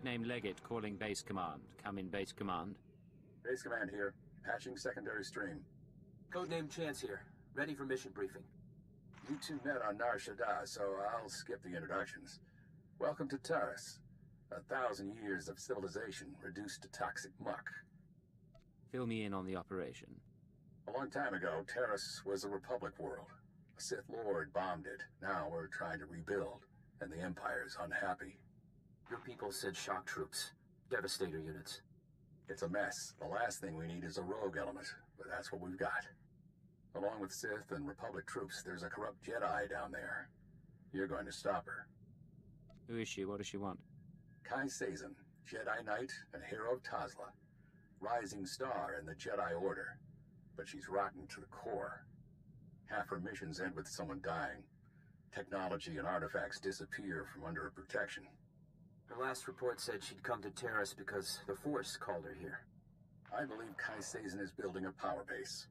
Name Leggett calling base command. Come in, base command. Base command here. Patching secondary stream. Codename Chance here. Ready for mission briefing. You two met on Nar Shaddaa, so I'll skip the introductions. Welcome to Taris. 1,000 years of civilization reduced to toxic muck. Fill me in on the operation. A long time ago, Taris was a Republic world. A Sith Lord bombed it. Now we're trying to rebuild, and the Empire's unhappy. Your people said shock troops. Devastator units. It's a mess. The last thing we need is a rogue element, but that's what we've got. Along with Sith and Republic troops, there's a corrupt Jedi down there. You're going to stop her. Who is she? What does she want? Kai Sazin, Jedi Knight and hero of Tazla. Rising star in the Jedi Order. But she's rotten to the core. Half her missions end with someone dying. Technology and artifacts disappear from under her protection. Her last report said she'd come to Taris because the Force called her here. I believe Kai Sazin is building a power base.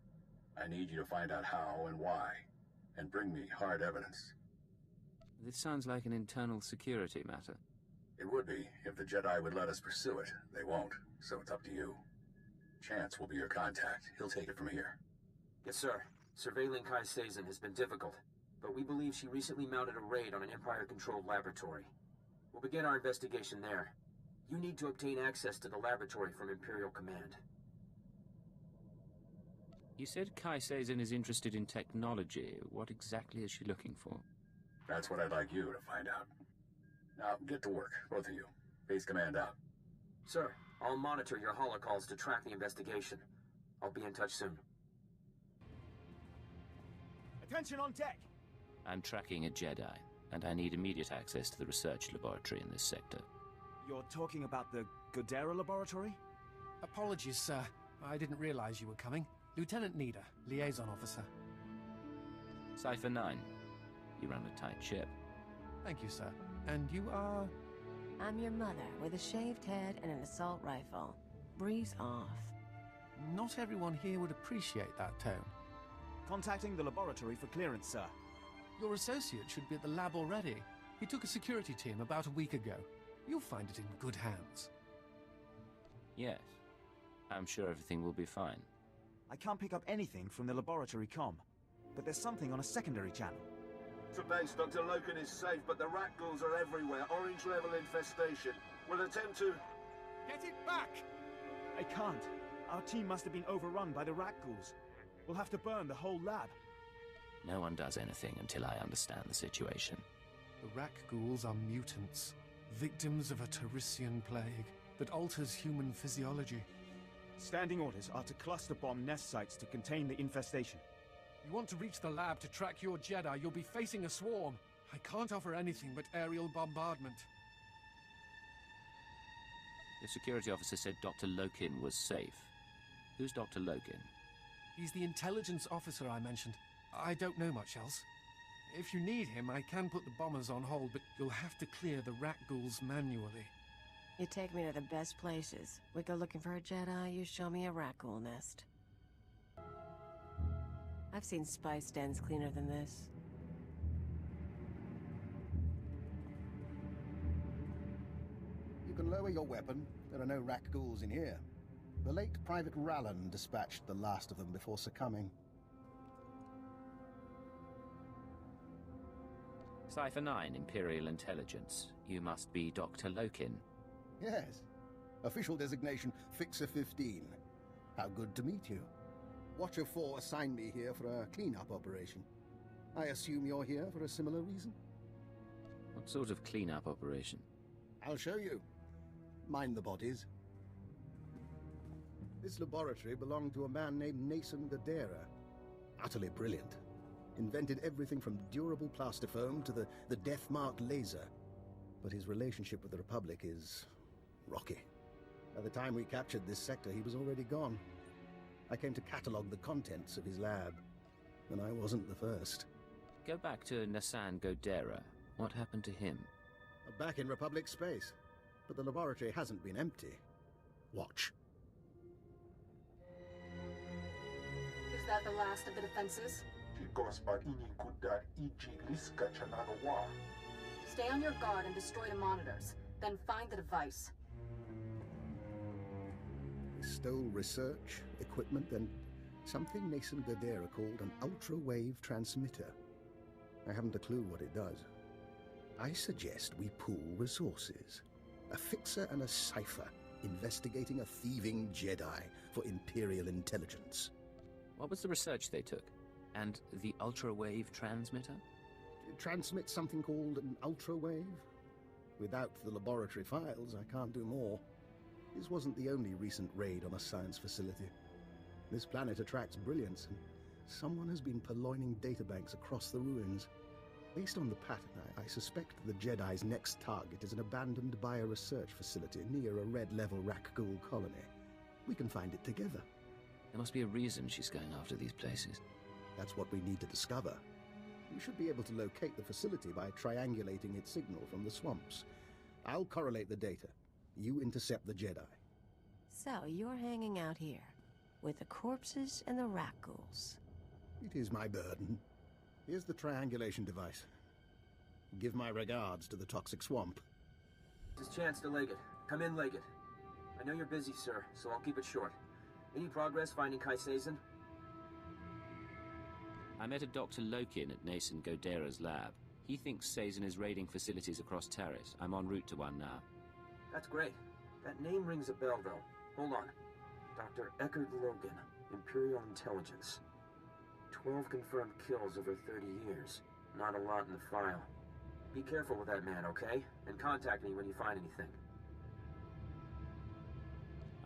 I need you to find out how and why, and bring me hard evidence. This sounds like an internal security matter. It would be, if the Jedi would let us pursue it. They won't, so it's up to you. Chance will be your contact. He'll take it from here. Yes, sir. Surveilling Kai Sazin has been difficult, but we believe she recently mounted a raid on an Empire-controlled laboratory. We'll begin our investigation there. You need to obtain access to the laboratory from Imperial Command. You said Kai Sazin is interested in technology. What exactly is she looking for? That's what I'd like you to find out. Now, get to work, both of you. Base command out. Sir, I'll monitor your holocalls to track the investigation. I'll be in touch soon. Attention on deck! I'm tracking a Jedi, and I need immediate access to the research laboratory in this sector. You're talking about the Godera laboratory? Apologies, sir. I didn't realize you were coming. Lieutenant Nida, liaison officer. Cypher 9. You run a tight ship. Thank you, sir. And you are? I'm your mother, with a shaved head and an assault rifle. Breeze off. Not everyone here would appreciate that tone. Contacting the laboratory for clearance, sir. Your associate should be at the lab already. He took a security team about a week ago. You'll find it in good hands. Yes. I'm sure everything will be fine. I can't pick up anything from the laboratory comm, but there's something on a secondary channel. To base, Dr. Loken is safe, but the rat ghouls are everywhere. Orange-level infestation. We'll attempt to... Get it back! I can't. Our team must have been overrun by the rat ghouls. We'll have to burn the whole lab. No one does anything until I understand the situation. The Rak ghouls are mutants, victims of a Tarisian plague that alters human physiology. Standing orders are to cluster bomb nest sites to contain the infestation. You want to reach the lab to track your Jedi, you'll be facing a swarm. I can't offer anything but aerial bombardment. The security officer said Dr. Loken was safe. Who's Dr. Loken? He's the intelligence officer I mentioned. I don't know much else. If you need him, I can put the bombers on hold, but you'll have to clear the rat ghouls manually. You take me to the best places. We go looking for a Jedi, you show me a rat ghoul nest. I've seen spice dens cleaner than this. You can lower your weapon. There are no rat ghouls in here. The late Private Rallan dispatched the last of them before succumbing. Cypher 9, Imperial Intelligence. You must be Dr. Loken. Yes. Official designation, Fixer 15. How good to meet you. Watcher 4 assigned me here for a clean-up operation. I assume you're here for a similar reason? What sort of clean-up operation? I'll show you. Mind the bodies. This laboratory belonged to a man named Nason Godera. Utterly brilliant. Invented everything from durable plastifoam to the death-marked laser. But his relationship with the Republic is rocky. By the time we captured this sector, he was already gone. I came to catalogue the contents of his lab, and I wasn't the first. Go back to Nasan Godera. What happened to him? Back in Republic space, but the laboratory hasn't been empty. Watch. Is that the last of the defenses? Stay on your guard and destroy the monitors. Then find the device. They stole research, equipment, and something Nason Gadera called an ultra-wave transmitter. I haven't a clue what it does. I suggest we pool resources. A fixer and a cipher investigating a thieving Jedi for Imperial intelligence. What was the research they took? And the ultra-wave transmitter? It transmits something called an ultra-wave. Without the laboratory files, I can't do more. This wasn't the only recent raid on a science facility. This planet attracts brilliance, and someone has been purloining databanks across the ruins. Based on the pattern, I suspect the Jedi's next target is an abandoned bioresearch facility near a red-level Rakghoul colony. We can find it together. There must be a reason she's going after these places. That's what we need to discover. We should be able to locate the facility by triangulating its signal from the swamps. I'll correlate the data. You intercept the Jedi. So, you're hanging out here, with the corpses and the Rakghouls. It is my burden. Here's the triangulation device. Give my regards to the toxic swamp. This is Chance to Leggett. Come in, Leggett. I know you're busy, sir, so I'll keep it short. Any progress finding Kai Sazin? I met a Dr. Lokin at Nason Godera's lab. He thinks Sazin is raiding facilities across Taris. I'm en route to one now. That's great. That name rings a bell, though. Hold on. Dr. Eckerd Logan, Imperial Intelligence. 12 confirmed kills over 30 years. Not a lot in the file. Be careful with that man, okay? And contact me when you find anything.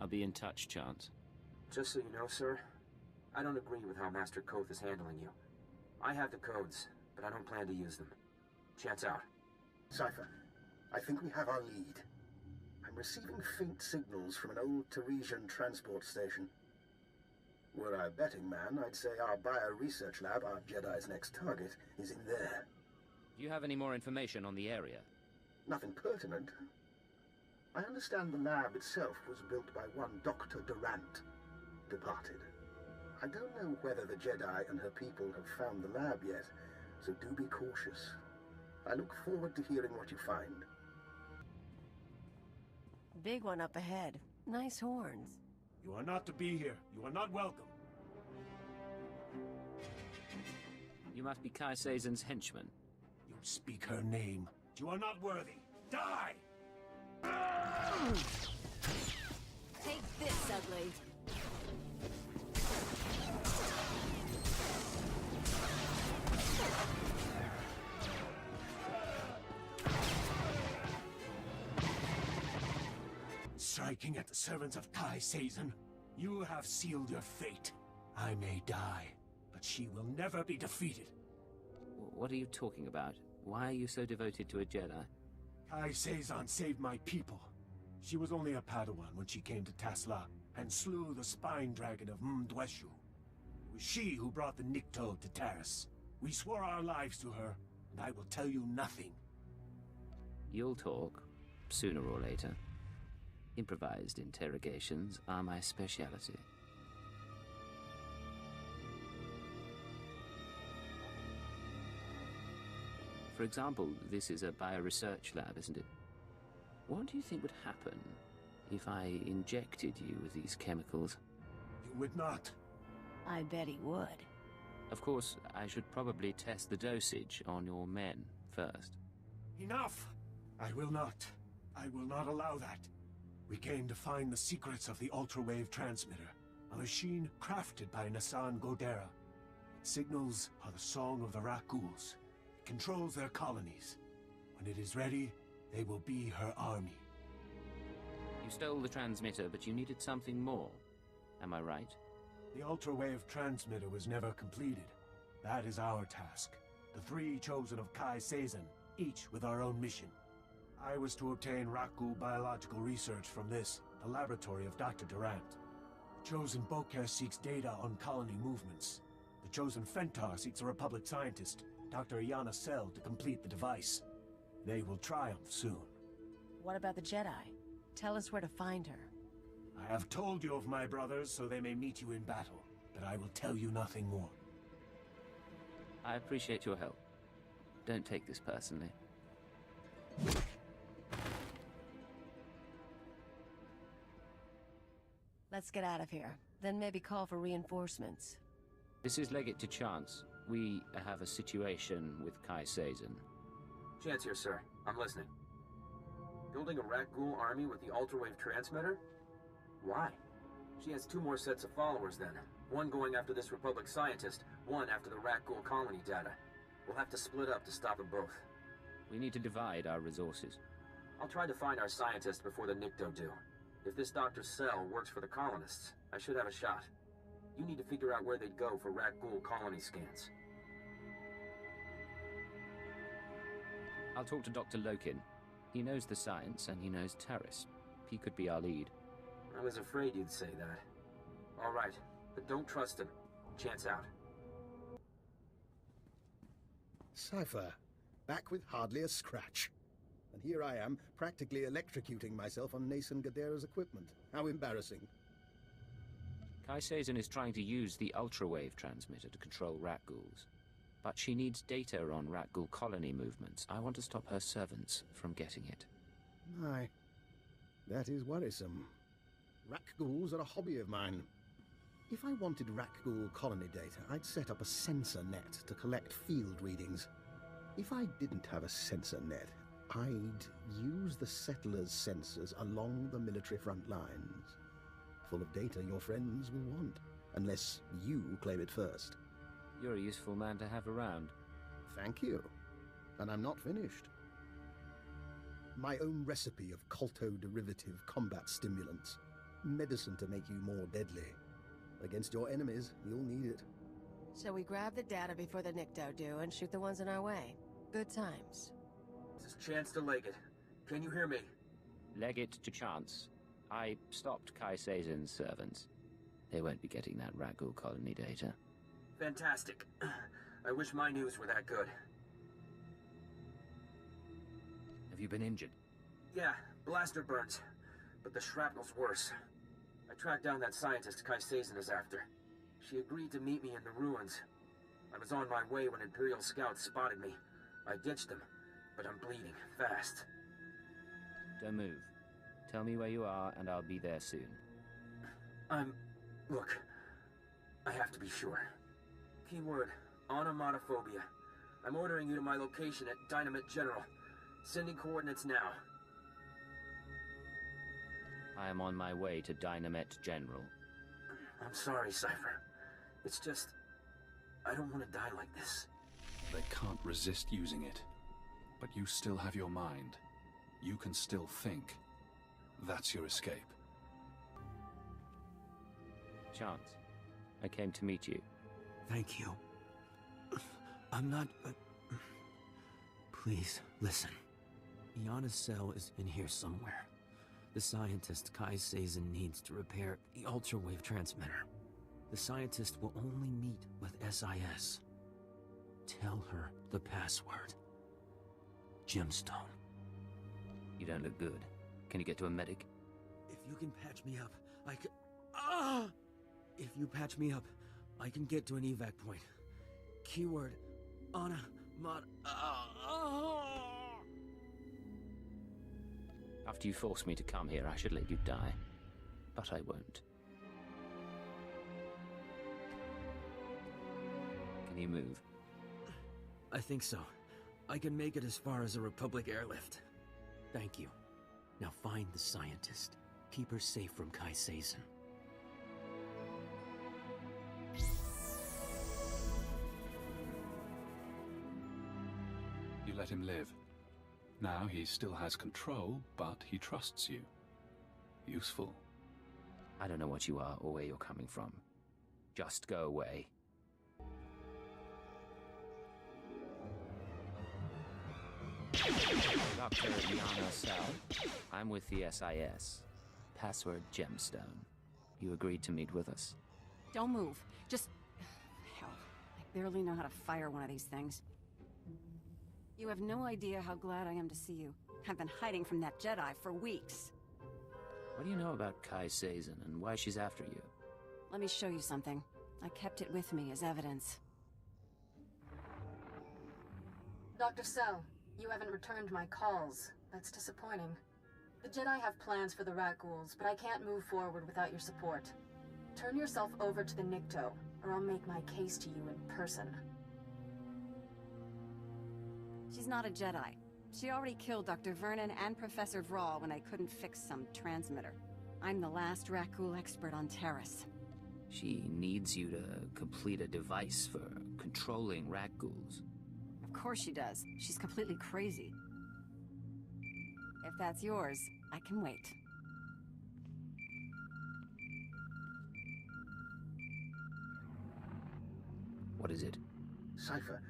I'll be in touch, Chance. Just so you know, sir, I don't agree with how Master Koth is handling you. I have the codes, but I don't plan to use them. Chance out. Cypher, I think we have our lead. I'm receiving faint signals from an old Tarisian transport station. Were I a betting man, I'd say our bio-research lab, our Jedi's next target, is in there. Do you have any more information on the area? Nothing pertinent. I understand the lab itself was built by one Dr. Durant, departed. I don't know whether the Jedi and her people have found the lab yet, so do be cautious. I look forward to hearing what you find. Big one up ahead. Nice horns. You are not to be here. You are not welcome. You must be Kai Sazin's henchman. You speak her name. You are not worthy. Die! Take this, ugly. Striking at the servants of Kai Sazin, you have sealed your fate. I may die, but she will never be defeated. What are you talking about? Why are you so devoted to a Jedi? Kai Sazin saved my people. She was only a Padawan when she came to Tasla and slew the spine dragon of Mdweshu. It was she who brought the Nikto to Taris. We swore our lives to her, and I will tell you nothing. You'll talk, sooner or later. Improvised interrogations are my speciality. For example, this is a bioresearch lab, isn't it? What do you think would happen if I injected you with these chemicals? You would not. I bet he would. Of course, I should probably test the dosage on your men first. Enough! I will not. I will not allow that. We came to find the secrets of the ultra-wave transmitter, a machine crafted by Nasan Godera. Its signals are the song of the Rakghouls. It controls their colonies. When it is ready, they will be her army. You stole the transmitter, but you needed something more. Am I right? The ultra-wave transmitter was never completed. That is our task. The three chosen of Kai Sazin, each with our own mission. I was to obtain Rakghoul biological research from this, the laboratory of Dr. Durant. The chosen Boker seeks data on colony movements. The chosen Fentar seeks a Republic scientist, Dr. Iana Sel, to complete the device. They will triumph soon. What about the Jedi? Tell us where to find her. I have told you of my brothers so they may meet you in battle, but I will tell you nothing more. I appreciate your help. Don't take this personally. Let's get out of here. Then maybe call for reinforcements. This is Legate to Chance. We have a situation with Kai Sazin. Chance here, sir. I'm listening. Building a rat ghoul army with the ultrawave transmitter? Why? She has 2 more sets of followers then. One going after this Republic scientist, one after the rat ghoul colony data. We'll have to split up to stop them both. We need to divide our resources. I'll try to find our scientists before the Nikto do. If this Dr. Cell works for the colonists, I should have a shot. You need to figure out where they'd go for rat ghoul colony scans. I'll talk to Dr. Lokin. He knows the science, and he knows Taris. He could be our lead. I was afraid you'd say that. All right, but don't trust him. Chance out. Cypher, back with hardly a scratch. And here I am, practically electrocuting myself on Nason Gadera's equipment. How embarrassing. Kai Sazin is trying to use the ultrawave transmitter to control rat ghouls. But she needs data on rat ghoul colony movements. I want to stop her servants from getting it. My, that is worrisome. Rat ghouls are a hobby of mine. If I wanted rat ghoul colony data, I'd set up a sensor net to collect field readings. If I didn't have a sensor net, I'd use the settlers' sensors along the military front lines. Full of data your friends will want, unless you claim it first. You're a useful man to have around. Thank you. And I'm not finished. My own recipe of colto-derivative combat stimulants. Medicine to make you more deadly. Against your enemies, you'll need it. So we grab the data before the Nikto do and shoot the ones in our way. Good times. This is Chance to Legate. Can you hear me? Legate to Chance. I stopped Kai Sazin's servants. They won't be getting that rat ghoul colony data. Fantastic. I wish my news were that good. Have you been injured? Yeah, blaster burns. But the shrapnel's worse. I tracked down that scientist Kai Sazin is after. She agreed to meet me in the ruins. I was on my way when Imperial scouts spotted me. I ditched them, but I'm bleeding fast. Don't move. Tell me where you are, and I'll be there soon. Look, I have to be sure. Keyword, onomatophobia. I'm ordering you to my location at Dynamite General. Sending coordinates now. I am on my way to Dynamite General. I'm sorry, Cypher. It's just... I don't want to die like this. They can't resist using it. But you still have your mind. You can still think. That's your escape. Chance, I came to meet you. Thank you. I'm not... Please, listen. Iana's cell is in here somewhere. The scientist Kai Sazin needs to repair the ultrawave transmitter. The scientist will only meet with SIS. Tell her the password. Gemstone. You don't look good. Can you get to a medic? If you can patch me up, I can... If you patch me up, I can get to an evac point. Keyword, After you forced me to come here, I should let you die. But I won't. Can you move? I think so. I can make it as far as a Republic airlift. Thank you. Now find the scientist. Keep her safe from Kai Sazin. You let him live. Now he still has control, but he trusts you. Useful. I don't know what you are or where you're coming from. Just go away. Dr. Iana Cell. I'm with the SIS. Password Gemstone. You agreed to meet with us. Don't move. Just... Hell, I barely know how to fire one of these things. You have no idea how glad I am to see you. I've been hiding from that Jedi for weeks. What do you know about Kai Sazin and why she's after you? Let me show you something. I kept it with me as evidence. Dr. Cell, you haven't returned my calls. That's disappointing. The Jedi have plans for the rat ghouls, but I can't move forward without your support. Turn yourself over to the Nikto, or I'll make my case to you in person. She's not a Jedi. She already killed Dr. Vernon and Professor Vrawl when I couldn't fix some transmitter. I'm the last rat ghoul expert on Taris. She needs you to complete a device for controlling rat ghouls. Of course she does. She's completely crazy. If that's yours, I can wait. What is it? Cypher,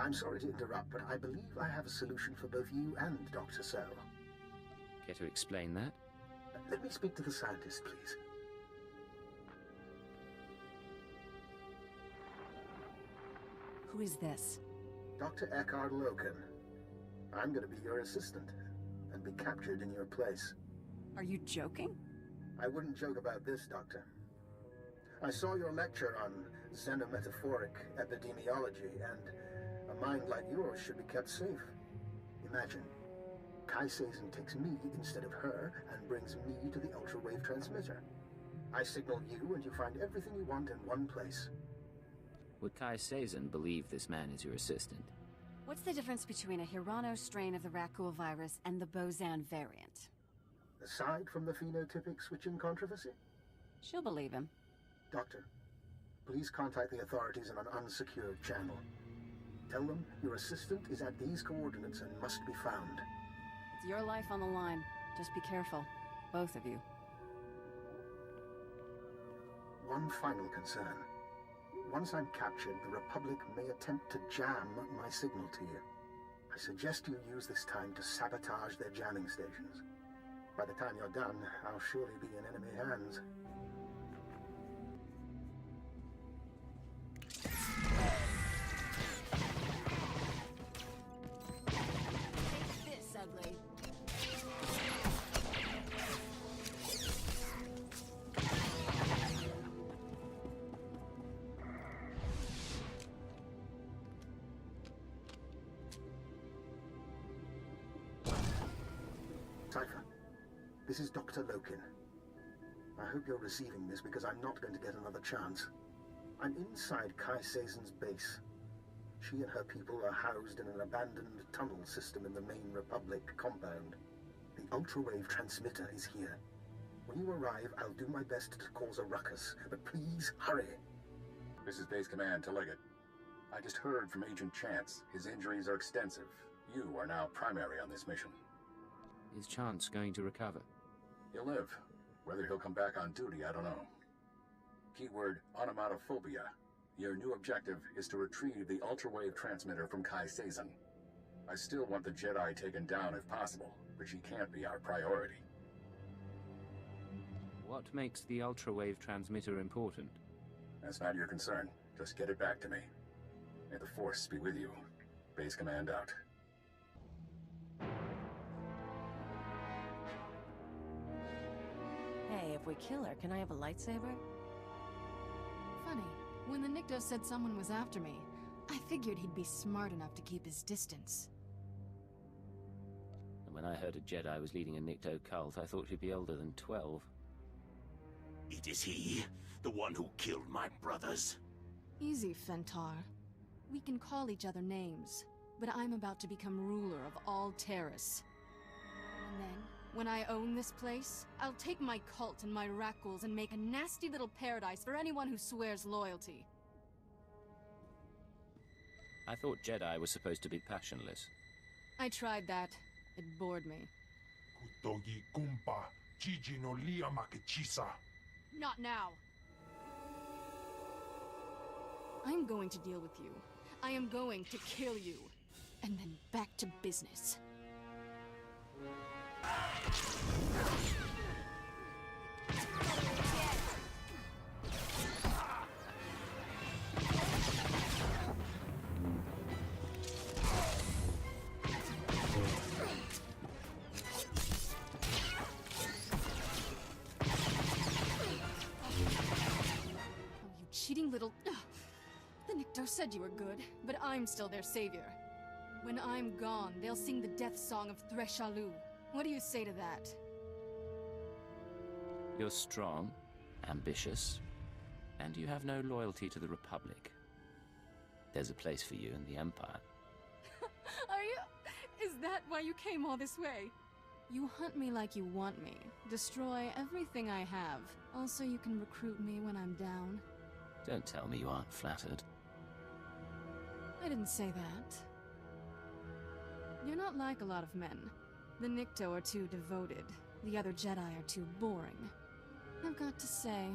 I'm sorry to interrupt, but I believe I have a solution for both you and Dr. Cell. Care to explain that? Let me speak to the scientist, please. Who is this? Dr. Eckhard Loken. I'm going to be your assistant, and be captured in your place. Are you joking? I wouldn't joke about this, Doctor. I saw your lecture on xenometaphoric epidemiology, and a mind like yours should be kept safe. Imagine, Kai Sazin takes me instead of her and brings me to the ultra-wave transmitter. I signal you and you find everything you want in one place. Would Kai Sazin believe this man is your assistant? What's the difference between a Hirano strain of the rat ghoul virus and the Bozan variant? Aside from the phenotypic switching controversy? She'll believe him. Doctor, please contact the authorities in an unsecured channel. Tell them your assistant is at these coordinates and must be found. It's your life on the line. Just be careful. Both of you. One final concern. Once I'm captured, the Republic may attempt to jam my signal to you. I suggest you use this time to sabotage their jamming stations. By the time you're done, I'll surely be in enemy hands. Take this, ugly. Cypher, this is Dr. Loken. I hope you're receiving this because I'm not going to get another chance. I'm inside Kai Sazin's base. She and her people are housed in an abandoned tunnel system in the main Republic compound. The ultra-wave transmitter is here. When you arrive, I'll do my best to cause a ruckus, but please hurry. This is Base Command to Leggett. I just heard from Agent Chance. His injuries are extensive. You are now primary on this mission. Is Chance going to recover? He'll live. Whether he'll come back on duty, I don't know. Keyword, onomatophobia. Your new objective is to retrieve the ultra-wave transmitter from Kai Sazin. I still want the Jedi taken down if possible, but she can't be our priority. What makes the ultra-wave transmitter important? That's not your concern. Just get it back to me. May the Force be with you. Base Command out. Hey, if we kill her, can I have a lightsaber? Funny. When the Nikto said someone was after me, I figured he'd be smart enough to keep his distance. And when I heard a Jedi was leading a Nikto cult, I thought she'd be older than 12. It is he, the one who killed my brothers. Easy, Fentar. We can call each other names, but I'm about to become ruler of all Taris. And then, when I own this place, I'll take my cult and my rat ghouls and make a nasty little paradise for anyone who swears loyalty. I thought Jedi was supposed to be passionless. I tried that. It bored me. Kutogi kumpa, Gigi no lia makechisa. Not now! I'm going to deal with you. I am going to kill you. And then back to business. Cheating little... The Nikto said you were good, but I'm still their savior. When I'm gone, they'll sing the death song of Threshalu. What do you say to that? You're strong, ambitious, and you have no loyalty to the Republic. There's a place for you in the Empire. Are you... Is that why you came all this way? You hunt me like you want me. Destroy everything I have. Also, you can recruit me when I'm down. Don't tell me you aren't flattered. I didn't say that. You're not like a lot of men. The Nikto are too devoted. The other Jedi are too boring. I've got to say,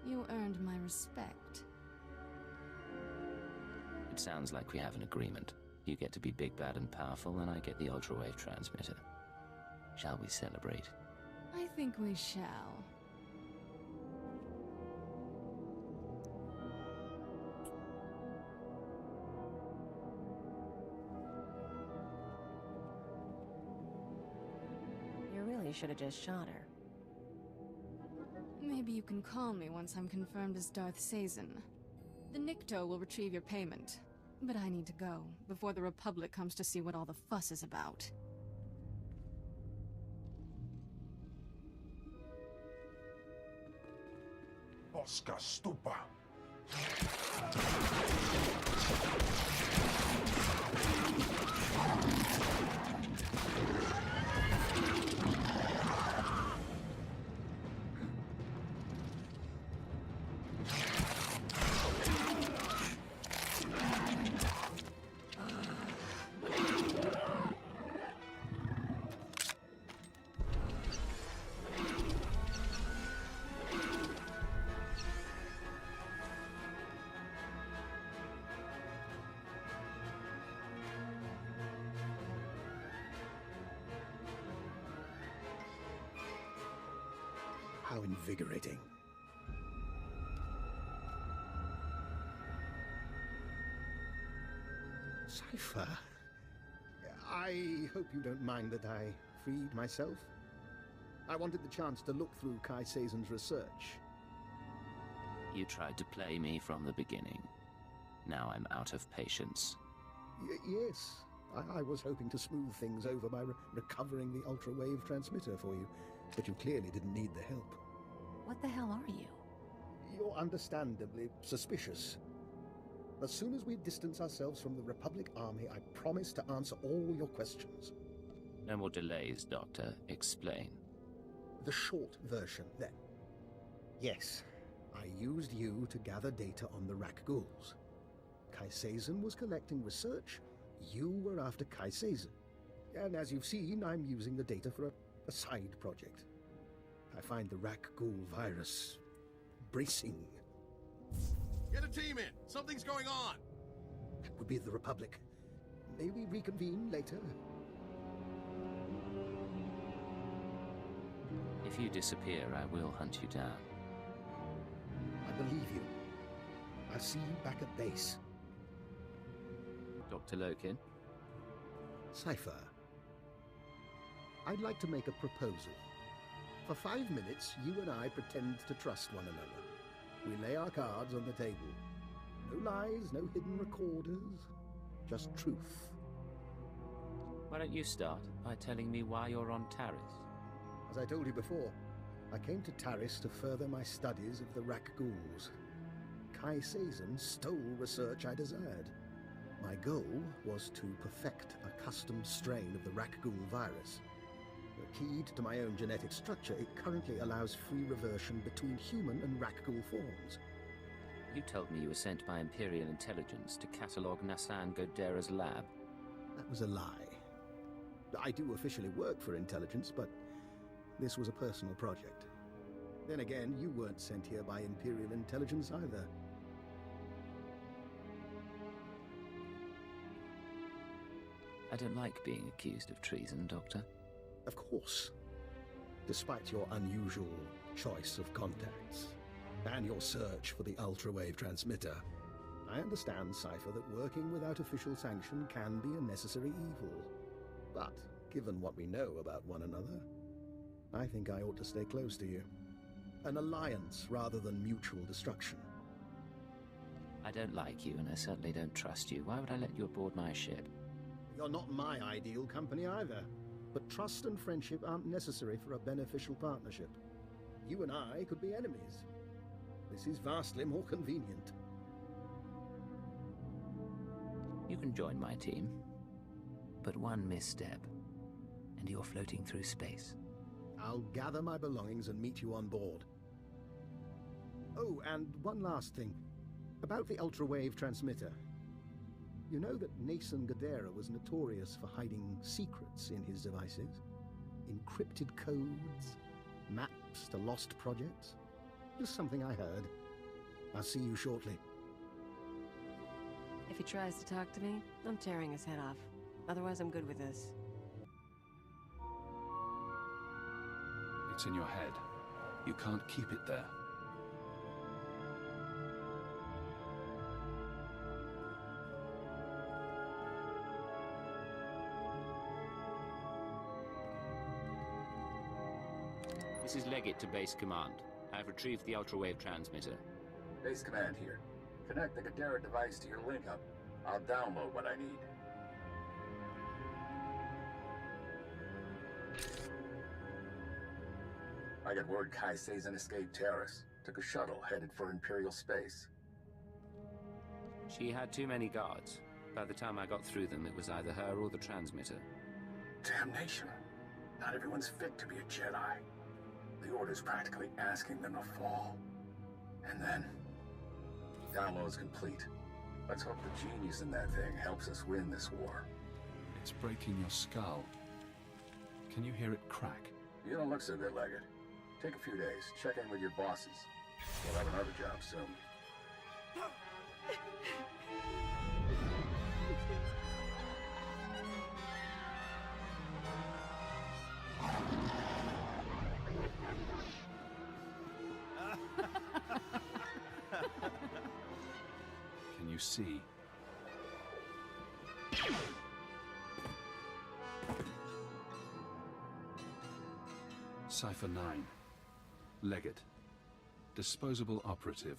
you earned my respect. It sounds like we have an agreement. You get to be big, bad, and powerful, and I get the ultra-wave transmitter. Shall we celebrate? I think we shall. You really should have just shot her. Maybe you can call me once I'm confirmed as Darth Sazin. The Nikto will retrieve your payment. But I need to go, before the Republic comes to see what all the fuss is about. Oscar Stupa. How invigorating. Cypher, I hope you don't mind that I freed myself. I wanted the chance to look through Kai Sazen's research. You tried to play me from the beginning. Now I'm out of patience. Yes, I was hoping to smooth things over by recovering the ultra-wave transmitter for you, but you clearly didn't need the help. What the hell are you? You're understandably suspicious. As soon as we distance ourselves from the Republic Army, I promise to answer all your questions. No more delays, Doctor. Explain. The short version, then. Yes, I used you to gather data on the Rak Ghouls. Kai Sazin was collecting research. You were after Kai Sazin. And as you've seen, I'm using the data for a side project. I find the Rak Ghoul virus bracing. Get a team in! Something's going on! That would be the Republic. May we reconvene later? If you disappear, I will hunt you down. I believe you. I'll see you back at base. Dr. Lokin? Cypher. I'd like to make a proposal. For 5 minutes, you and I pretend to trust one another. We lay our cards on the table. No lies, no hidden recorders. Just truth. Why don't you start by telling me why you're on Taris? As I told you before, I came to Taris to further my studies of the Rak Ghouls. Kai Sazin stole research I desired. My goal was to perfect a custom strain of the Rak Ghoul virus. Keyed to my own genetic structure, it currently allows free reversion between human and Rak Ghoul forms. You told me you were sent by Imperial intelligence to catalogue Nassan Godera's lab. That was a lie. I do officially work for intelligence, but this was a personal project. Then again, you weren't sent here by Imperial intelligence either. I don't like being accused of treason, Doctor. Of course. Despite your unusual choice of contacts, and your search for the ultra-wave transmitter, I understand, Cypher, that working without official sanction can be a necessary evil. But, given what we know about one another, I think I ought to stay close to you. An alliance rather than mutual destruction. I don't like you, and I certainly don't trust you. Why would I let you aboard my ship? You're not my ideal company either. But trust and friendship aren't necessary for a beneficial partnership. you and I could be enemies. This is vastly more convenient. You can join my team. But one misstep, and you're floating through space. I'll gather my belongings and meet you on board. Oh, and one last thing. About the ultra-wave transmitter. You know that Nason Gadara was notorious for hiding secrets in his devices? Encrypted codes, maps to lost projects? Just something I heard. I'll see you shortly. If he tries to talk to me, I'm tearing his head off. Otherwise, I'm good with this. It's in your head. You can't keep it there. This is Leggett to Base Command. I've retrieved the ultra-wave transmitter. Base Command here. Connect the Gadara device to your link-up. I'll download what I need. I got word Kai Sazin escaped Taris. Took a shuttle headed for Imperial space. She had too many guards. By the time I got through them, it was either her or the transmitter. Damnation. Not everyone's fit to be a Jedi. The Order's practically asking them to fall. And then... download's complete. Let's hope the genius in that thing helps us win this war. It's breaking your skull. Can you hear it crack? You don't look so good, Leggett. Take a few days. Check in with your bosses. We'll have another job soon. Can you see? Cipher 9. Leggett. Disposable operative.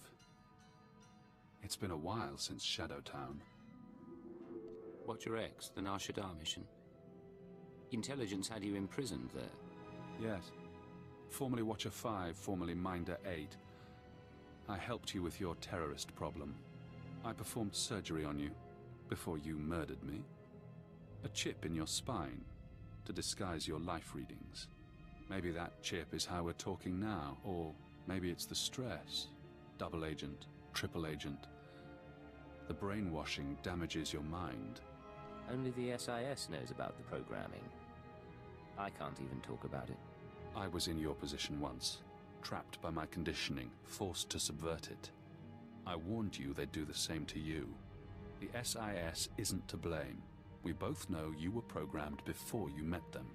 It's been a while since Shadowtown. Watcher X, the Nar Shaddaa mission. Intelligence had you imprisoned there. Yes. Formerly Watcher 5, formerly Minder 8. I helped you with your terrorist problem. I performed surgery on you before you murdered me. A chip in your spine to disguise your life readings. Maybe that chip is how we're talking now, or maybe it's the stress. Double agent, triple agent. The brainwashing damages your mind. Only the SIS knows about the programming. I can't even talk about it. I was in your position once, trapped by my conditioning, forced to subvert it. I warned you they'd do the same to you. The SIS isn't to blame. We both know you were programmed before you met them.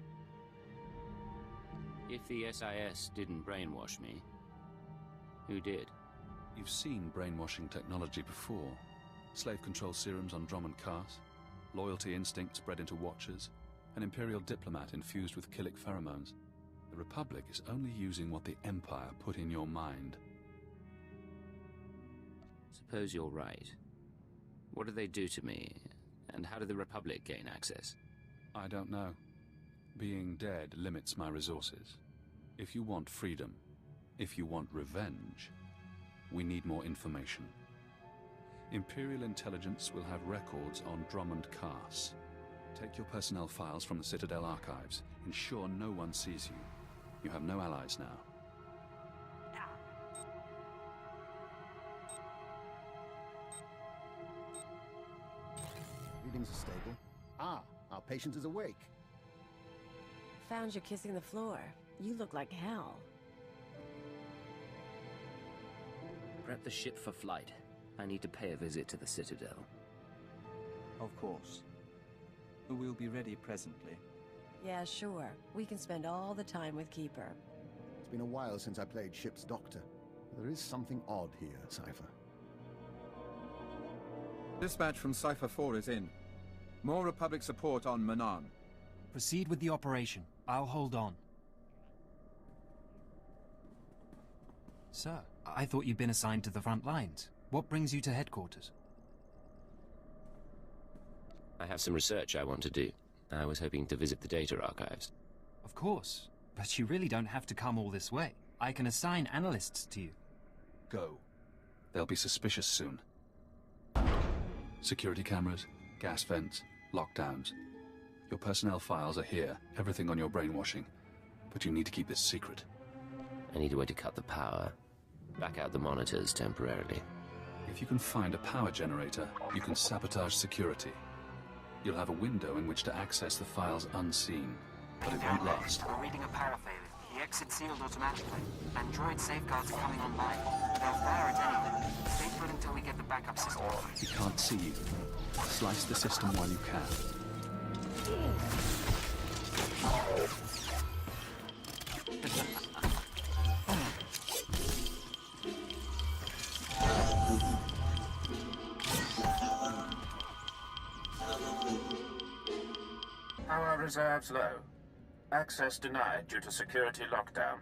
If the SIS didn't brainwash me, who did? You've seen brainwashing technology before. Slave control serums on Drum and Cars, loyalty instincts bred into Watchers, an Imperial diplomat infused with killic pheromones. The Republic is only using what the Empire put in your mind. Suppose you're right. What do they do to me, and how did the Republic gain access? I don't know. Being dead limits my resources. If you want freedom, if you want revenge, we need more information. Imperial intelligence will have records on Drummond Cars. Take your personnel files from the Citadel archives. Ensure no one sees you. You have no allies now. Readings are stable. Ah, our patient is awake. Found you kissing the floor. You look like hell. Prep the ship for flight. I need to pay a visit to the Citadel. Of course. We'll be ready presently. Yeah, sure. We can spend all the time with Keeper. It's been a while since I played ship's doctor. There is something odd here, Cypher. Dispatch from Cipher 4 is in. More Republic support on Manan. Proceed with the operation. I'll hold on. Sir, I thought you'd been assigned to the front lines. What brings you to headquarters? I have some research I want to do. I was hoping to visit the data archives. Of course, but you really don't have to come all this way. I can assign analysts to you. Go. They'll be suspicious soon. Security cameras, gas vents, lockdowns. Your personnel files are here, everything on your brainwashing. But you need to keep this secret. I need a way to cut the power. Back out the monitors temporarily. If you can find a power generator, you can sabotage security. You'll have a window in which to access the files unseen, but it won't last. We're reading a power failure. The exit's sealed automatically. Android safeguards are coming online. They'll fire at any minute. Stay put until we get the backup system. He can't see you. Slice the system while you can. Power reserves low. Access denied due to security lockdown.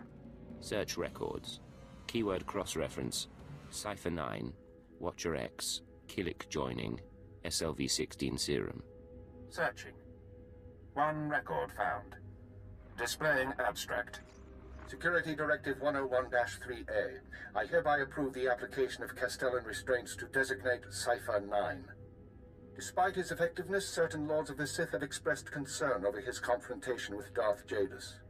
Search records. Keyword cross-reference. Cypher 9. Watcher X. Killick joining. SLV-16 serum. Searching. One record found. Displaying abstract. Security Directive 101-3A. I hereby approve the application of Castellan restraints to designate Cypher 9. Despite his effectiveness, certain Lords of the Sith have expressed concern over his confrontation with Darth Jadus.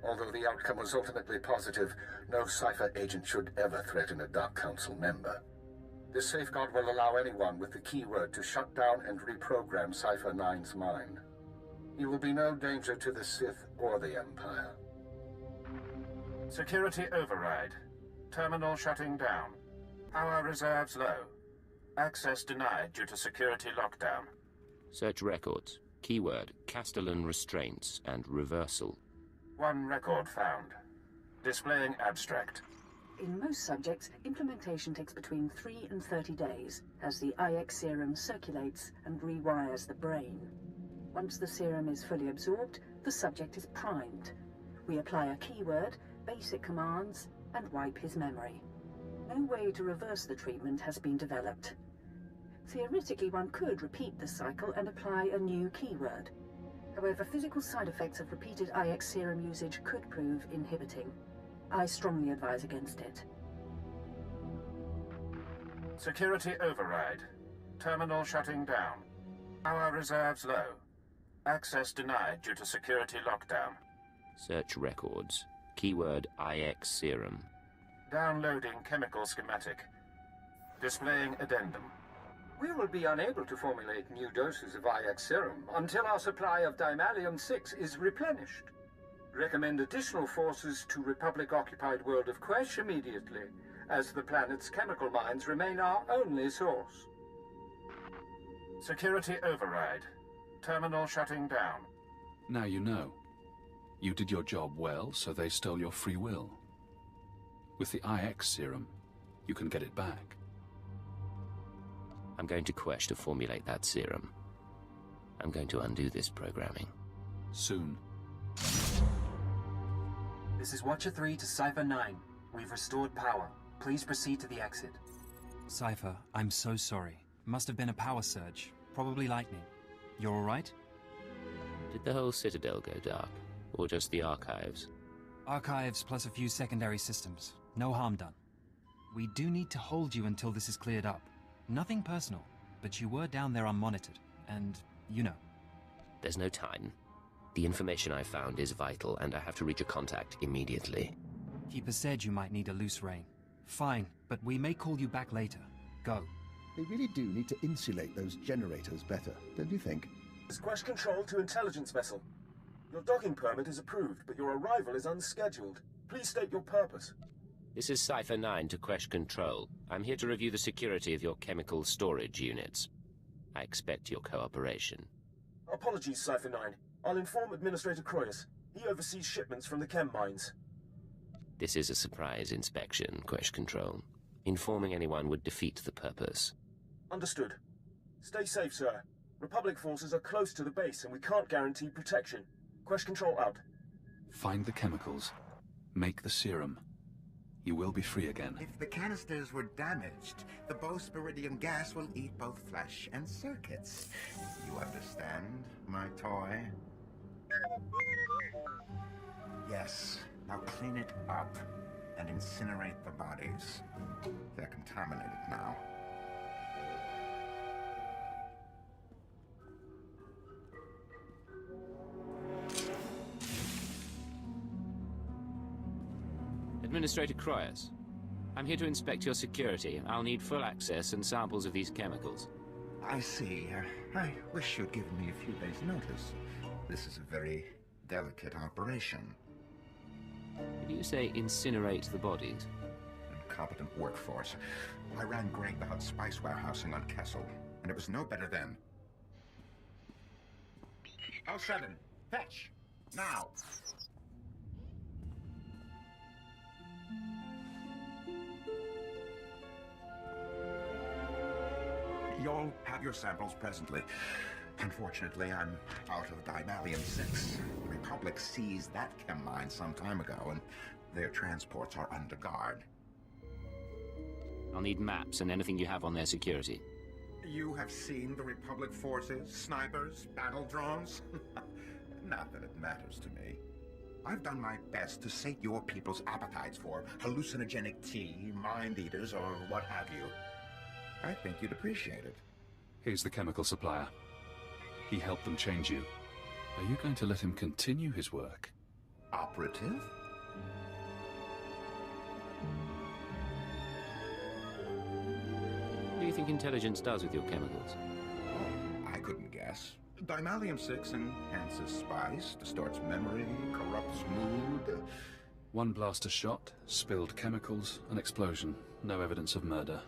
Although the outcome was ultimately positive, no Cypher agent should ever threaten a Dark Council member. This safeguard will allow anyone with the keyword to shut down and reprogram Cypher 9's mind. He will be no danger to the Sith or the Empire. Security override. Terminal shutting down. Power reserves low. Access denied due to security lockdown. Search records. Keyword Castellan restraints and reversal. One record found. Displaying abstract. In most subjects, implementation takes between 3 and 30 days, as the IX serum circulates and rewires the brain. Once the serum is fully absorbed, the subject is primed. We apply a keyword, basic commands, and wipe his memory. No way to reverse the treatment has been developed. Theoretically, one could repeat the cycle and apply a new keyword. However, physical side effects of repeated IX serum usage could prove inhibiting. I strongly advise against it. Security override. Terminal shutting down. Power reserves low. Access denied due to security lockdown. Search records. Keyword IX serum. Downloading chemical schematic. Displaying addendum. We will be unable to formulate new doses of IX serum until our supply of Dimalium-6 is replenished. Recommend additional forces to Republic-occupied world of Quesh immediately, as the planet's chemical mines remain our only source. Security override. Terminal shutting down. Now you know. You did your job well, so they stole your free will. With the IX serum, you can get it back. I'm going to Quesh to formulate that serum. I'm going to undo this programming. Soon. This is Watcher 3 to Cypher 9. We've restored power. Please proceed to the exit. Cypher, I'm so sorry. Must have been a power surge. Probably lightning. You're alright? Did the whole Citadel go dark? Or just the archives? Archives plus a few secondary systems. No harm done. We do need to hold you until this is cleared up. Nothing personal, but you were down there unmonitored, and you know. There's no time. The information I found is vital, and I have to reach a contact immediately. Keeper said you might need a loose rein. Fine, but we may call you back later. Go. They really do need to insulate those generators better, don't you think? Quesh control to intelligence vessel. Your docking permit is approved, but your arrival is unscheduled. Please state your purpose. This is Cypher 9 to Quesh Control. I'm here to review the security of your chemical storage units. I expect your cooperation. Apologies, Cypher 9. I'll inform Administrator Croyus. He oversees shipments from the chem mines. This is a surprise inspection, Quesh Control. Informing anyone would defeat the purpose. Understood. Stay safe, sir. Republic forces are close to the base and we can't guarantee protection. Quesh Control out. Find the chemicals. Make the serum. You will be free again. If the canisters were damaged, the Bospiridian gas will eat both flesh and circuits. You understand, my toy? Yes. Now clean it up. and incinerate the bodies. They're contaminated now. Administrator Croyas, I'm here to inspect your security. I'll need full access and samples of these chemicals. I see. I wish you'd given me a few days' notice. This is a very delicate operation. Did you say incinerate the bodies? Incompetent workforce. I ran Greg the Hut spice warehousing on Kessel, and it was no better then. 07, fetch! Now! You'll have your samples presently. Unfortunately, I'm out of Dimalium 6. The Republic seized that chem mine some time ago, and their transports are under guard. I'll need maps and anything you have on their security. You have seen the Republic forces, snipers, battle drones? Not that it matters to me. I've done my best to sate your people's appetites for hallucinogenic tea, mind-eaters, or what have you. I think you'd appreciate it. Here's the chemical supplier. He helped them change you. Are you going to let him continue his work? Operative? What do you think intelligence does with your chemicals? Oh, I couldn't guess. Dimalium 6 enhances spice, distorts memory, corrupts mood. One blaster shot, spilled chemicals, an explosion. No evidence of murder.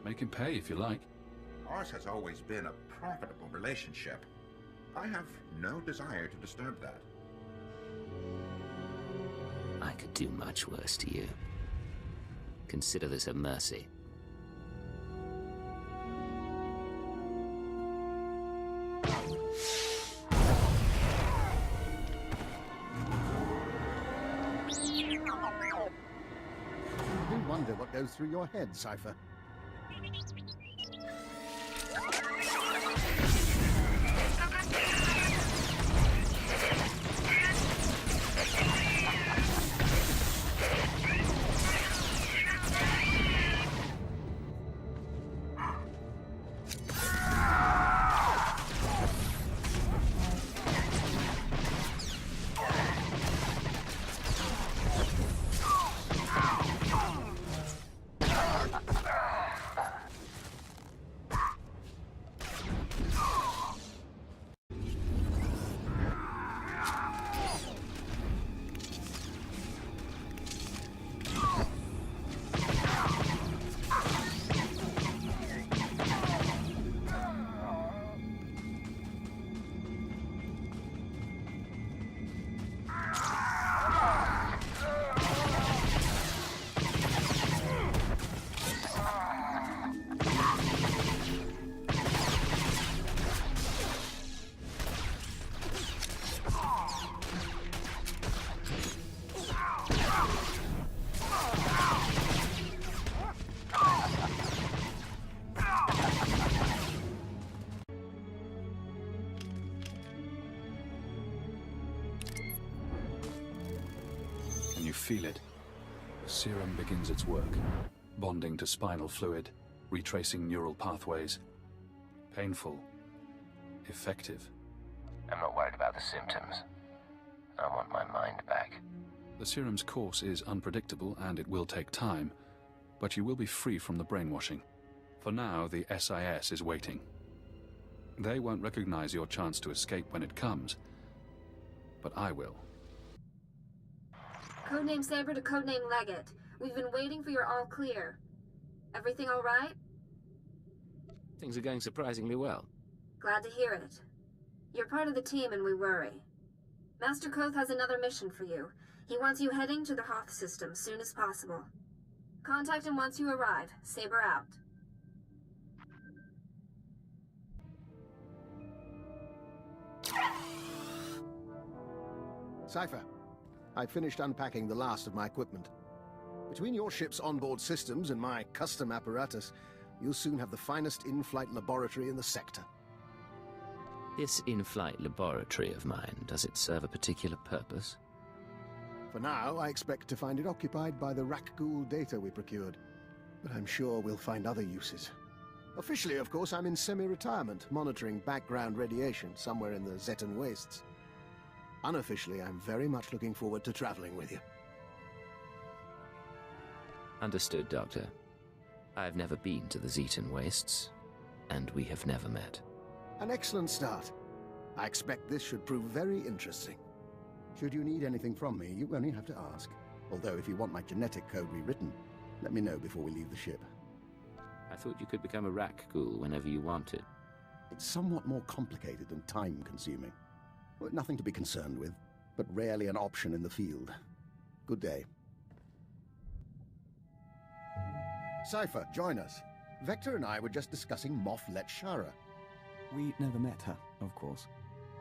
Make him pay if you like. Ours has always been a profitable relationship. I have no desire to disturb that. I could do much worse to you. Consider this a mercy. I do wonder what goes through your head, Cypher. Feel it. The serum begins its work, bonding to spinal fluid, retracing neural pathways. Painful. Effective. I'm not worried about the symptoms. I want my mind back. The serum's course is unpredictable and it will take time, but you will be free from the brainwashing. For now, the SIS is waiting. They won't recognize your chance to escape when it comes, but I will. Codename Saber to Codename Leggett. We've been waiting for your all clear. Everything all right? Things are going surprisingly well. Glad to hear it. You're part of the team and we worry. Master Koth has another mission for you. He wants you heading to the Hoth system soon as possible. Contact him once you arrive. Saber out. Cypher, I finished unpacking the last of my equipment. Between your ship's onboard systems and my custom apparatus, you'll soon have the finest in-flight laboratory in the sector. This in-flight laboratory of mine, does it serve a particular purpose? For now, I expect to find it occupied by the Rakghoul data we procured. But I'm sure we'll find other uses. Officially, of course, I'm in semi-retirement, monitoring background radiation somewhere in the Zetan wastes. Unofficially, I'm very much looking forward to traveling with you. Understood, Doctor. I have never been to the Zetan wastes, and we have never met. An excellent start. I expect this should prove very interesting. Should you need anything from me, you only have to ask. Although if you want my genetic code rewritten, let me know before we leave the ship. I thought you could become a Rakghoul whenever you wanted. It's somewhat more complicated and time-consuming. Well, nothing to be concerned with, but rarely an option in the field. Good day. Cypher, join us. Vector and I were just discussing Moff Letshara. We never met her, of course.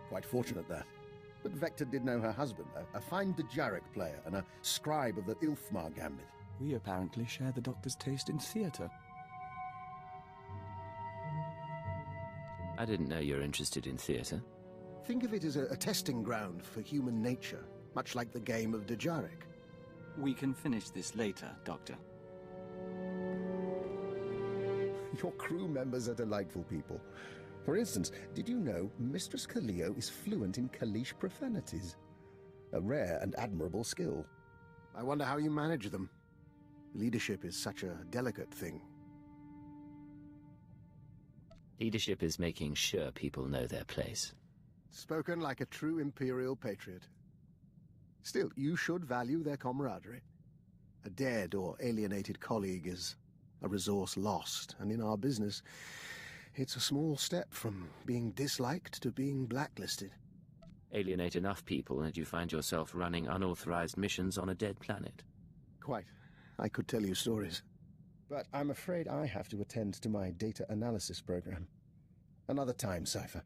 Quite fortunate that. But Vector did know her husband, a fine Dejaric player and a scribe of the Ilfmar Gambit. We apparently share the Doctor's taste in theatre. I didn't know you were interested in theatre. Think of it as a testing ground for human nature, much like the game of Dejaric. We can finish this later, Doctor. Your crew members are delightful people. For instance, did you know Mistress Kaleo is fluent in Kalish profanities? A rare and admirable skill. I wonder how you manage them. Leadership is such a delicate thing. Leadership is making sure people know their place. Spoken like a true Imperial patriot. Still, you should value their camaraderie. A dead or alienated colleague is a resource lost, and in our business, it's a small step from being disliked to being blacklisted. Alienate enough people and you find yourself running unauthorized missions on a dead planet. Quite. I could tell you stories. But I'm afraid I have to attend to my data analysis program. Another time, Cypher.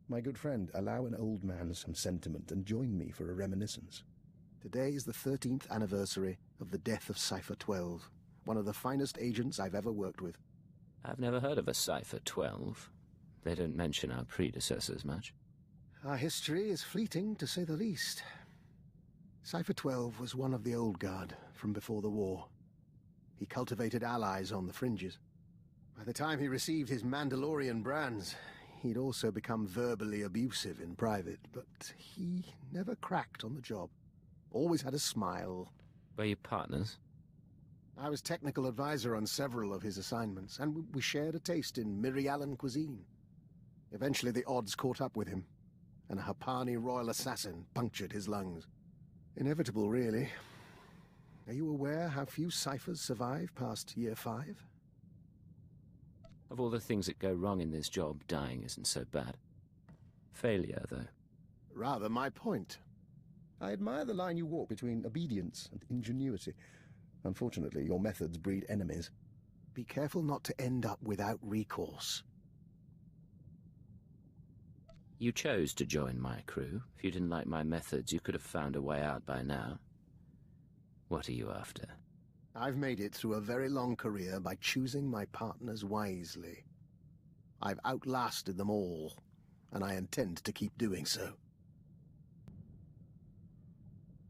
My good friend, allow an old man some sentiment and join me for a reminiscence. Today is the 13th anniversary of the death of SWTOR, one of the finest agents I've ever worked with. I've never heard of a SWTOR. They don't mention our predecessors much. Our history is fleeting, to say the least. SWTOR was one of the old guard from before the war. He cultivated allies on the fringes. By the time he received his Mandalorian brands, he'd also become verbally abusive in private, but he never cracked on the job. Always had a smile. Were you partners? I was technical advisor on several of his assignments, and we shared a taste in Mirialan cuisine. Eventually the odds caught up with him, and a Hapani royal assassin punctured his lungs. Inevitable, really. Are you aware how few ciphers survive past year 5? Of all the things that go wrong in this job, dying isn't so bad. Failure, though. Rather my point. I admire the line you walk between obedience and ingenuity. Unfortunately, your methods breed enemies. Be careful not to end up without recourse. You chose to join my crew. If you didn't like my methods, you could have found a way out by now. What are you after? I've made it through a very long career by choosing my partners wisely. I've outlasted them all, and I intend to keep doing so.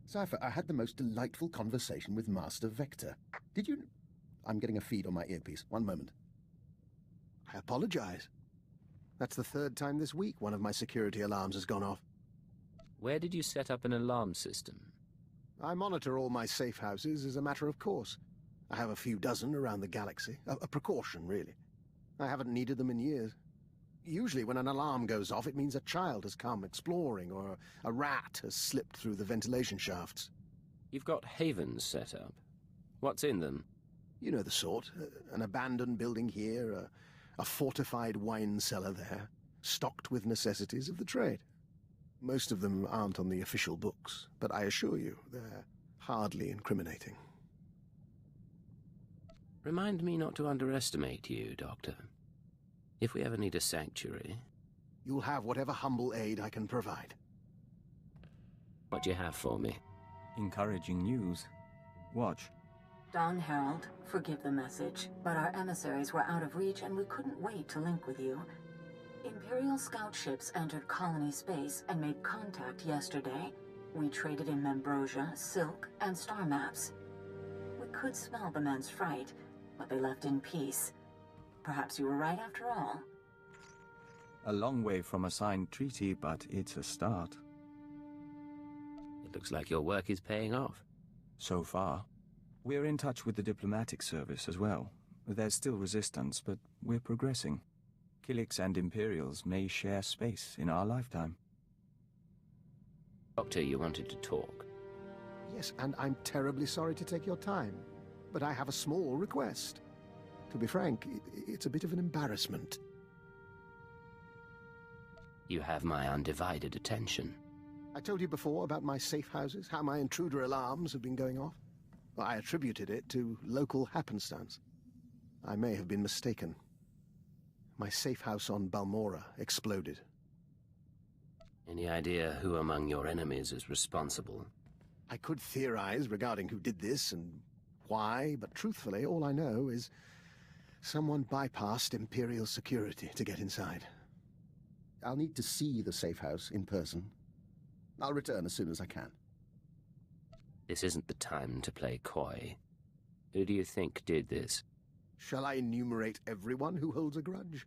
Cypher, I had the most delightful conversation with Master Vector. Did you... I'm getting a feed on my earpiece. One moment. I apologize. That's the 3rd time this week one of my security alarms has gone off. Where did you set up an alarm system? I monitor all my safe houses as a matter of course. I have a few dozen around the galaxy. A precaution, really. I haven't needed them in years. Usually when an alarm goes off, it means a child has come exploring, or a rat has slipped through the ventilation shafts. You've got havens set up. What's in them? You know the sort. An abandoned building here, a fortified wine cellar there, stocked with necessities of the trade. Most of them aren't on the official books, but I assure you, they're hardly incriminating. Remind me not to underestimate you, Doctor. If we ever need a sanctuary... You'll have whatever humble aid I can provide. What do you have for me? Encouraging news. Watch. Don Herald, forgive the message, but our emissaries were out of reach and we couldn't wait to link with you. Imperial scout ships entered colony space and made contact yesterday. We traded in Membrosia, silk, and star maps. We could smell the men's fright, but they left in peace. Perhaps you were right after all. A long way from a signed treaty, but it's a start. It looks like your work is paying off. So far. We're in touch with the diplomatic service as well. There's still resistance, but we're progressing. Killiks and Imperials may share space in our lifetime. Doctor, you wanted to talk. Yes, and I'm terribly sorry to take your time, but I have a small request. To be frank, it's a bit of an embarrassment. You have my undivided attention. I told you before about my safe houses, how my intruder alarms have been going off. Well, I attributed it to local happenstance. I may have been mistaken. My safe house on Balmora exploded. Any idea who among your enemies is responsible? I could theorize regarding who did this and why, but truthfully, all I know is someone bypassed Imperial security to get inside. I'll need to see the safe house in person. I'll return as soon as I can. This isn't the time to play coy. Who do you think did this? Shall I enumerate everyone who holds a grudge?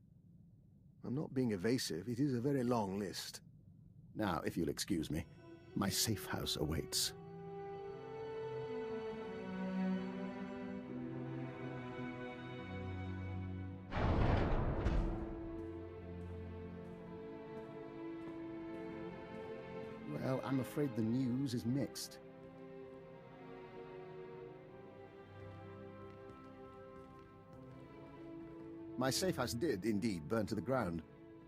I'm not being evasive. It is a very long list. Now, if you'll excuse me, my safe house awaits. Well, I'm afraid the news is mixed. My safe house did indeed burn to the ground,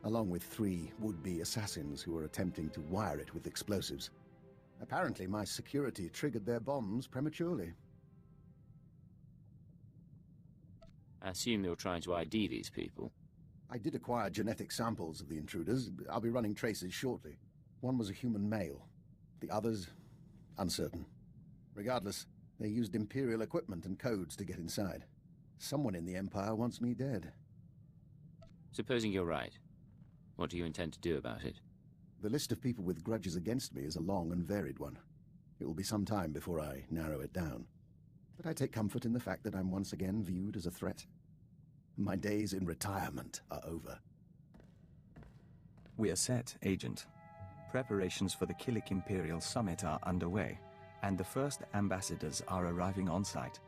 along with 3 would-be assassins who were attempting to wire it with explosives. Apparently, my security triggered their bombs prematurely. I assume you're trying to ID these people. I did acquire genetic samples of the intruders. I'll be running traces shortly. One was a human male. The others, uncertain. Regardless, they used Imperial equipment and codes to get inside. Someone in the Empire wants me dead. Supposing you're right, what do you intend to do about it? The list of people with grudges against me is a long and varied one. It will be some time before I narrow it down. But I take comfort in the fact that I'm once again viewed as a threat. My days in retirement are over. We are set, Agent. Preparations for the Killik Imperial Summit are underway, and the first ambassadors are arriving on site.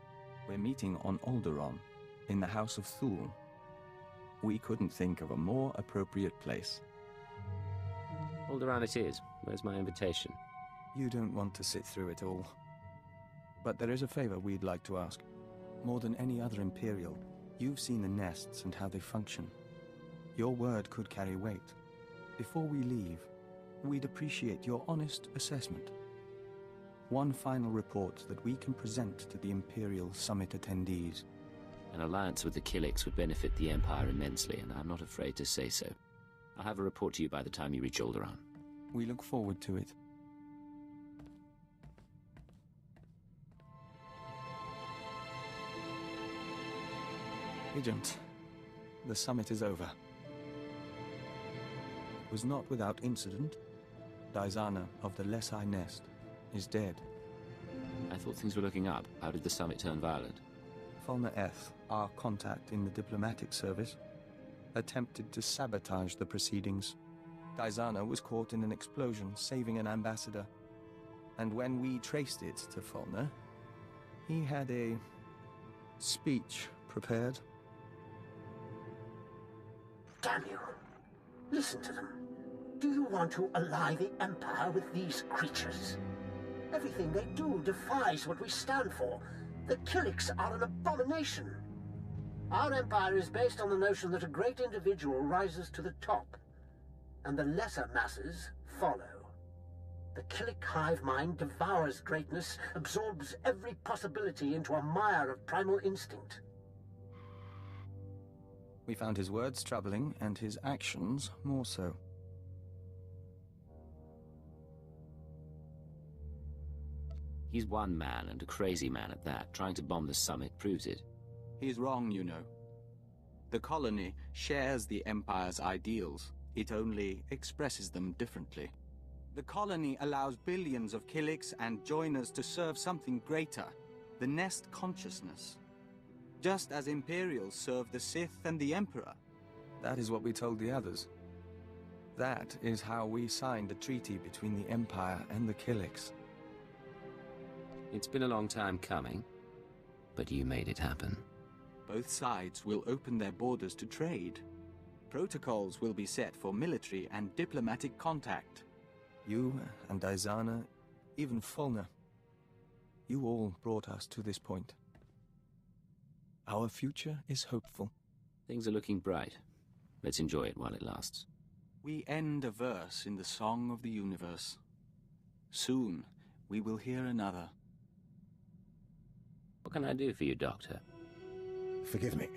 We're meeting on Alderaan, in the House of Thule. We couldn't think of a more appropriate place. Alderaan it is. Where's my invitation? You don't want to sit through it all. But there is a favor we'd like to ask. More than any other Imperial, you've seen the nests and how they function. Your word could carry weight. Before we leave, we'd appreciate your honest assessment. One final report that we can present to the Imperial Summit attendees. An alliance with the Killiks would benefit the Empire immensely, and I'm not afraid to say so. I'll have a report to you by the time you reach Alderaan. We look forward to it. Agent, the summit is over. It was not without incident. Diana of the Lesai Nest is dead. I thought things were looking up. How did the summit turn violent? Fulner Eth, our contact in the diplomatic service, attempted to sabotage the proceedings. Diana was caught in an explosion, saving an ambassador. And when we traced it to Fulner, he had a speech prepared. Damn you. Listen to them. Do you want to ally the Empire with these creatures? Everything they do defies what we stand for. The Killiks are an abomination. Our empire is based on the notion that a great individual rises to the top, and the lesser masses follow. The Killik hive mind devours greatness, absorbs every possibility into a mire of primal instinct. We found his words troubling, and his actions more so. He's one man, and a crazy man at that. Trying to bomb the summit proves it. He's wrong, you know. The colony shares the Empire's ideals. It only expresses them differently. The colony allows billions of Killiks and joiners to serve something greater, the Nest consciousness. Just as Imperials serve the Sith and the Emperor. That is what we told the others. That is how we signed the treaty between the Empire and the Killiks. It's been a long time coming, but you made it happen. Both sides will open their borders to trade. Protocols will be set for military and diplomatic contact. You and Izana, even Fulner, you all brought us to this point. Our future is hopeful. Things are looking bright. Let's enjoy it while it lasts. We end a verse in the song of the universe. Soon, we will hear another. What can I do for you, Doctor? Forgive me,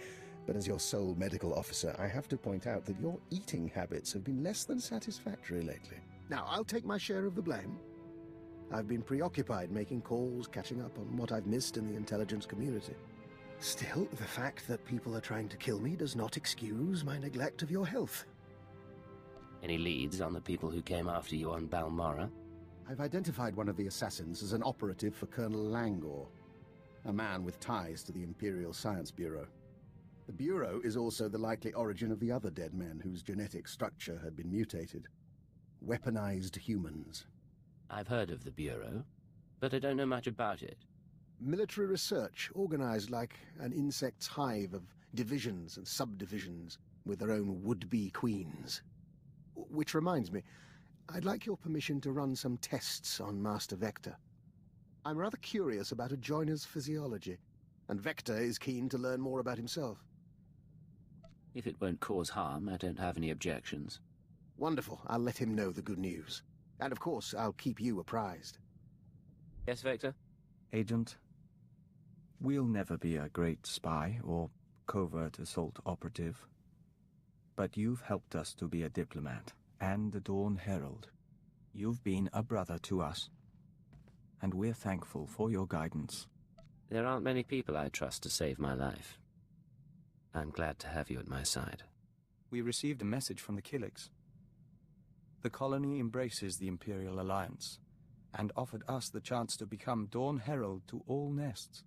but as your sole medical officer, I have to point out that your eating habits have been less than satisfactory lately. Now, I'll take my share of the blame. I've been preoccupied making calls, catching up on what I've missed in the intelligence community. Still, the fact that people are trying to kill me does not excuse my neglect of your health. Any leads on the people who came after you on Balmorra? I've identified one of the assassins as an operative for Colonel Langor, a man with ties to the Imperial Science Bureau. The Bureau is also the likely origin of the other dead men whose genetic structure had been mutated. Weaponized humans. I've heard of the Bureau, but I don't know much about it. Military research, organized like an insect's hive of divisions and subdivisions with their own would-be queens. Which reminds me, I'd like your permission to run some tests on Master Vector. I'm rather curious about a joiner's physiology, and Vector is keen to learn more about himself. If it won't cause harm, I don't have any objections. Wonderful. I'll let him know the good news. And of course, I'll keep you apprised. Yes, Vector? Agent, we'll never be a great spy or covert assault operative. But you've helped us to be a diplomat and a Dawn Herald. You've been a brother to us, and we're thankful for your guidance. There aren't many people I trust to save my life. I'm glad to have you at my side. We received a message from the Killiks. The colony embraces the Imperial Alliance, and offered us the chance to become Dawn Herald to all nests.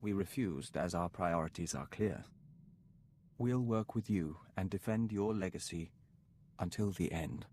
We refused, as our priorities are clear. We'll work with you and defend your legacy until the end.